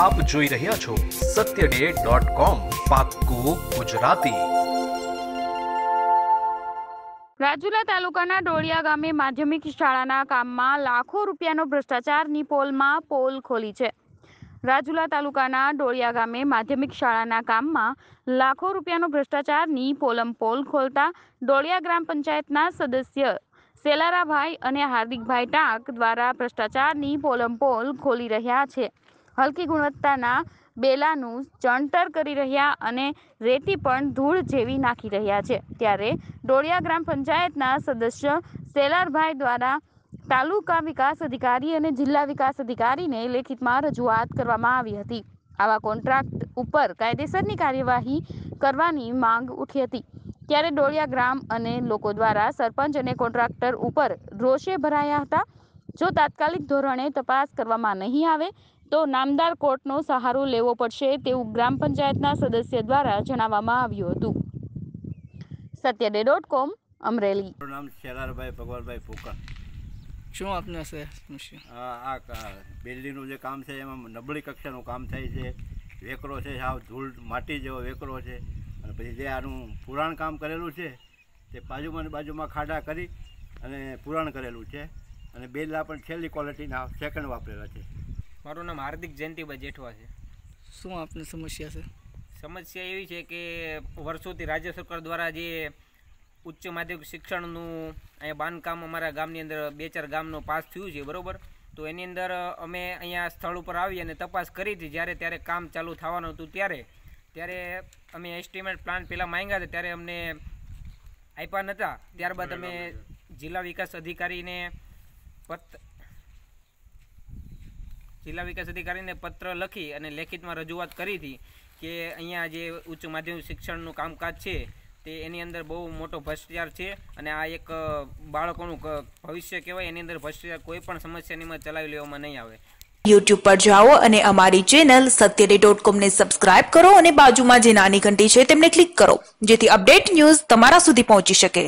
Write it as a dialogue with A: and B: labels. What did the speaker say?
A: આપ જોઈ રહ્યા છો satyday.com પાક્કું ગુજરાતી।
B: રાજુલા તાલુકાના ડોળિયા ગામે માધ્યમિક શાળાના કામમાં લાખો રૂપિયાનો ભ્રષ્ટાચારની પોલમાં પોલ ખોલી છે। રાજુલા તાલુકાના ડોળિયા ગામે માધ્યમિક શાળાના કામમાં લાખો રૂપિયાનો ભ્રષ્ટાચારની પોલ ખોલતા ડોળિયા ગ્રામ પંચાયતના સદસ્ય સેલારાભાઈ અને હાર્દિકભાઈ ટાંક દ્વારા ભ્રષ્ટાચારની પોલ ખોલી રહ્યા છે। હલકી ગુણવત્તાના બેલાનું ચણતર કરી રહ્યા અને રેતી પણ ધૂળ જેવી નાખી રહ્યા છે। ત્યારે ડોળિયા ગ્રામ પંચાયતના સદસ્ય સેલારભાઈ દ્વારા તાલુકા વિકાસ અધિકારી અને જિલ્લા વિકાસ અધિકારીને લેખિતમાં રજૂઆત કરવામાં આવી હતી। આવા કોન્ટ્રાક્ટ ઉપર કાયદેસરની કાર્યવાહી કરવાની માંગ ઉઠી હતી। ત્યારે ડોળિયા ગ્રામ અને લોકો દ્વારા સરપંચ અને કોન્ટ્રાક્ટર ઉપર રોષે ભરાયા હતા। જો તાત્કાલિક ધોરણે તપાસ કરવામાં નહીં આવે તો નામદાર કોર્ટનો સહારો લેવો પડશે તેવું ગ્રામ પંચાયતના સદસ્ય દ્વારા જણાવવામાં આવ્યું હતું। satyday.com અમરેલી।
C: મારું નામ શેલારભાઈ ભગવાનભાઈ ફોકા।
D: શું આપને સમસ્યા?
C: આ બિલ્ડિંગનું જે કામ છે એમાં નબળી કક્ષાનું કામ થાય છે। વેકરો છે, સાવ ધૂળ માટી જેવો વેકરો છે અને પછી જે આનું પુરાણ કામ કરેલું છે તે બાજુમાં ખાડા કરી અને પુરાણ કરેલું છે અને બેલા પણ છેલ્લી ક્વોલિટીના સેકન્ડ વાપરેલા છે।
E: મારું નામ હાર્દિક જયંતિભાઈ જેઠવા છે।
D: શું આપની સમસ્યા છે?
E: સમસ્યા એવી છે કે વર્ષોથી રાજ્ય સરકાર દ્વારા જે ઉચ્ચ માધ્યમિક શિક્ષણનું અહીંયા બાંધકામ અમારા ગામની અંદર 2-4 ગામનો પાસ થયું છે, બરાબર। તો એની અંદર અમે અહીંયા સ્થળ ઉપર આવી અને તપાસ કરી હતી। ત્યારે કામ ચાલુ થવાનું હતું ત્યારે અમે એસ્ટિમેટ પ્લાન પહેલાં માંગ્યા હતા, ત્યારે અમને આપ્યા નહોતા। ત્યારબાદ અમે જિલ્લા વિકાસ અધિકારીને પત્ર લખી અને લેખિતમાં રજૂઆત કરી હતી કે અહીંયા જે ઉચ્ચ માધ્યમિક શિક્ષણનું કામકાજ છે તે એની અંદર બહુ મોટો ભ્રષ્ટાચાર છે અને આ એક બાળકોનું ભવિષ્ય કહેવાય, એની અંદર ભ્રષ્ટાચાર કોઈ પણ સમસ્યાની ચલાવી લેવામાં નહીં આવે।
F: YouTube પર જાઓ અને અમારી ચેનલ satyday.com ને સબસ્ક્રાઇબ કરો અને બાજુમાં જે નાની ઘંટી છે તેમને ક્લિક કરો જેથી અપડેટ ન્યૂઝ તમારા સુધી પહોંચી શકે।